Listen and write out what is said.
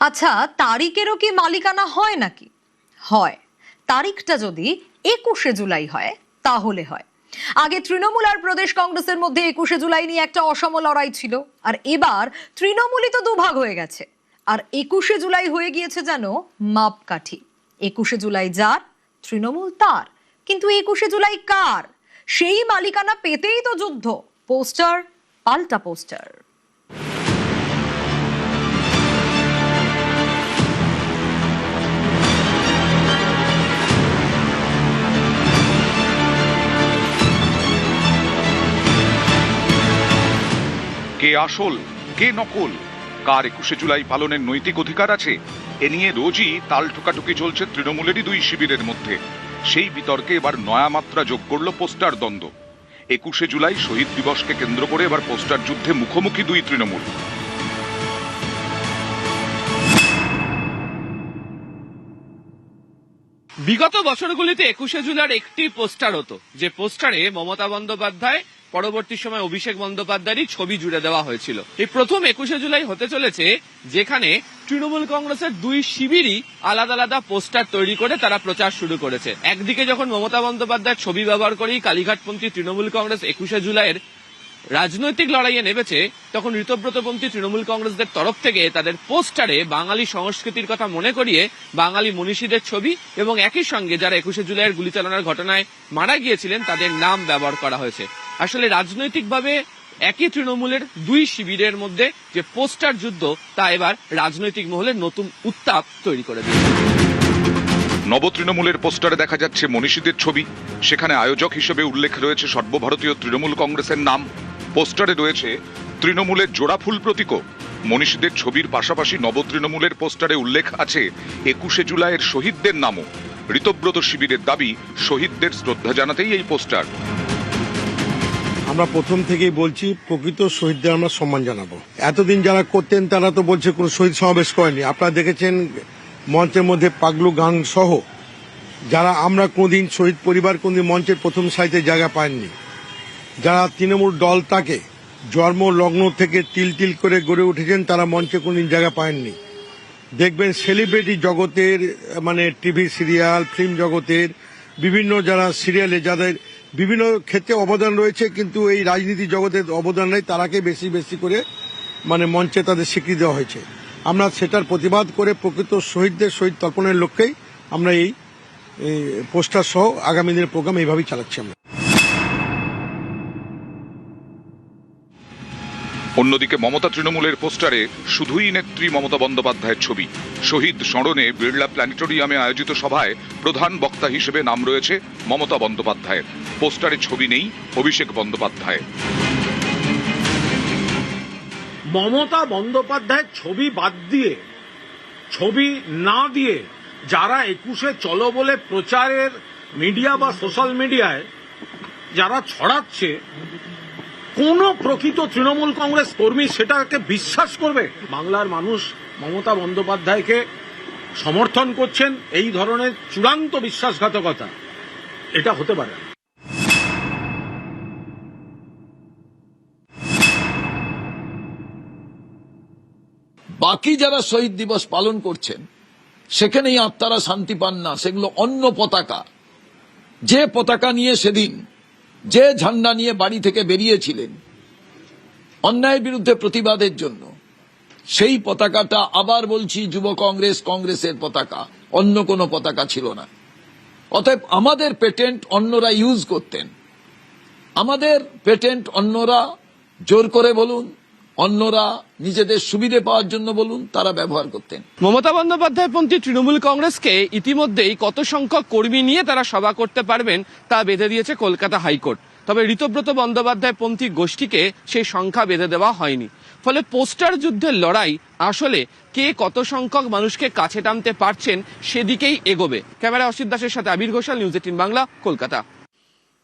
আচ্ছা, তারিখেরও কি মালিকানা হয় নাকি? হয়। তারিখটা যদি 21শে জুলাই হয় তাহলে হয়। আগে তৃণমূল আর প্রদেশ কংগ্রেসের মধ্যে 21শে জুলাই নিয়ে একটা অসম লড়াই ছিল, আর এবার তৃণমূলই তো দুভাগ হয়ে গেছে, আর 21শে জুলাই হয়ে গিয়েছে যেন মাপকাঠি। 21শে জুলাই যার, তৃণমূল তার। কিন্তু 21শে জুলাই কার? সেই মালিকানা পেতেই তো যুদ্ধ। পোস্টার পাল্টা পোস্টার। কে আসল কে নকল, কার 21শে জুলাই পালনের নৈতিক অধিকার আছে, এ নিয়ে রোজই তাল ঠোকাঠুকি চলছে তৃণমূলেরই দুই শিবিরের মধ্যে। সেই বিতর্কে এবার নয়া মাত্রা যোগ করল পোস্টার দ্বন্দ্ব। 21শে জুলাই শহীদ দিবসকে কেন্দ্র করে এবার পোস্টার যুদ্ধে মুখোমুখি দুই তৃণমূল। বিগত বছরগুলিতে 21শে জুলাইয়ের একটি পোস্টার হতো, যে পোস্টারে মমতা বন্দ্যোপাধ্যায়, পরবর্তী সময় অভিষেক বন্দ্যোপাধ্যায়েরই ছবি জুড়ে দেওয়া হয়েছিল। এই প্রথম 21শে জুলাই হতে চলেছে যেখানে তৃণমূল কংগ্রেসের দুই শিবিরই আলাদা আলাদা পোস্টার তৈরি করে তারা প্রচার শুরু করেছে। একদিকে যখন মমতা বন্দ্যোপাধ্যায়ের ছবি ব্যবহার করেই কালীঘাটপন্থী তৃণমূল কংগ্রেস 21শে জুলাইয়ের রাজনৈতিক লড়াইয়ে নেমেছে, তখন ঋতব্রতপন্থী তৃণমূল কংগ্রেসদের তরফ থেকে তাদের পোস্টারে বাঙালি সংস্কৃতির কথা মনে করিয়ে বাঙালি মনীষীদের ছবি এবং একই সঙ্গে যারা 21শে জুলাইয়ের গুলি চালনার ঘটনায় মারা গিয়েছিলেন তাদের নাম ব্যবহার করা হয়েছে। আসলে রাজনৈতিকভাবে একই তৃণমূলের দুই শিবিরের মধ্যে যে পোস্টার যুদ্ধ, তা এবার রাজনৈতিক মহলে নতুন উত্তাপ তৈরি করে দিয়েছে। নব তৃণমূলের পোস্টারে দেখা যাচ্ছে মনীষীদের ছবি, সেখানে আয়োজক হিসেবে উল্লেখ রয়েছে সর্বভারতীয় তৃণমূল কংগ্রেসের নাম। পোস্টারে রয়েছে তৃণমূলের জোড়াফুল প্রতীকও। মনীষীদের ছবির পাশাপাশি নব তৃণমূলের পোস্টারে উল্লেখ আছে 21শে জুলাইয়ের শহীদদের নামও। ঋতব্রত শিবিরের দাবি, শহীদদের শ্রদ্ধা জানাতেই এই পোস্টার। আমরা প্রথম থেকেই বলছি, প্রকৃত শহীদদের আমরা সম্মান জানাবো। এতদিন যারা করতেন তারা তো বলছে কোনো শহীদ সমাবেশ করেনি। আপনারা দেখেছেন মঞ্চের মধ্যে পাগলু গান সহ যারা, আমরা কোনদিন শহীদ পরিবার কোনদিন মঞ্চের প্রথম সারিতে জায়গা পায়নি। যারা তৃণমূল দল তাকে জন্ম লগ্ন থেকে তিল তিল করে গড়ে উঠেছেন, তারা মঞ্চে কোনদিন জায়গা পায়নি। দেখবেন সেলিব্রিটি জগতের, মানে টিভি সিরিয়াল, ফিল্ম জগতের বিভিন্ন যারা সিরিয়ালে যাদের বিভিন্ন ক্ষেত্রে অবদান রয়েছে, কিন্তু এই রাজনীতি জগতের অবদান নেই, তারাকে বেশি বেশি করে মানে মঞ্চে তাদের স্বীকৃতি দেওয়া হয়েছে। আমরা সেটার প্রতিবাদ করে প্রকৃত শহীদদের শহীদ তর্পণের লক্ষ্যেই আমরা এই পোস্টার সহ আগামী দিনের প্রোগ্রাম এইভাবেই চালাচ্ছি আমরা। অন্যদিকে মমতা তৃণমূলের পোস্টারে শুধুই নেত্রী মমতা বন্দ্যোপাধ্যায়ের ছবি। শহীদ স্মরণে বিড়লা প্ল্যানেটোরিয়ামে আয়োজিত সভায় প্রধান বক্তা হিসেবে নাম রয়েছে মমতা বন্দ্যোপাধ্যায়ের। পোস্টারে ছবি নেই অভিষেক বন্দ্যোপাধ্যায়। মমতা বন্দ্যোপাধ্যায়ের ছবি বাদ দিয়ে, ছবি না দিয়ে যারা 21শে চলো বলে প্রচারের মিডিয়া বা সোশ্যাল মিডিয়ায় যারা ছড়াচ্ছে, কোন প্রকৃত তৃণমূল কংগ্রেস কর্মী সেটাকে বিশ্বাস করবে? বাংলার মানুষ মমতা বন্দ্যোপাধ্যায়কে সমর্থন করছেন, এই ধরনের চূড়ান্ত বিশ্বাসঘাতকতা এটা হতে পারে না। বাকি যারা শহীদ দিবস পালন করছেন সেখানেই আত্মারা শান্তি পান না, সেগুলো অন্য পতাকা। যে পতাকা নিয়ে সেদিন, যে ঝান্ডা নিয়ে বাড়ি থেকে বেরিয়েছিলেন অন্যায়ের বিরুদ্ধে প্রতিবাদের জন্য, সেই পতাকাটা আবার বলছি যুব কংগ্রেস, কংগ্রেসের পতাকা, অন্য কোনো পতাকা ছিল না। অতএব আমাদের পেটেন্ট অন্যরা ইউজ করতেন, আমাদের পেটেন্ট অন্যরা জোর করে বলুন, অন্যরা নিজেদের সুবিধে পাওয়ার জন্য বলুন, তারা ব্যবহার করতেন। মমতা বন্দ্যোপাধ্যায় পন্থী তৃণমূল কংগ্রেসকে ইতিমধ্যেই কত সংখ্যক কর্মী নিয়ে তারা সভা করতে পারবেন তা বেঁধে দিয়েছে কলকাতা হাইকোর্ট। তবে ঋতব্রত বন্দ্যোপাধ্যায় পন্থী গোষ্ঠীকে সেই সংখ্যা বেঁধে দেওয়া হয়নি। ফলে পোস্টার যুদ্ধের লড়াই আসলে কে কত সংখ্যক মানুষকে কাছে টানতে পারছেন সেদিকেই এগোবে। ক্যামেরা অসিত দাসের সাথে আবির ঘোষাল, নিউজ 18 বাংলা, কলকাতা।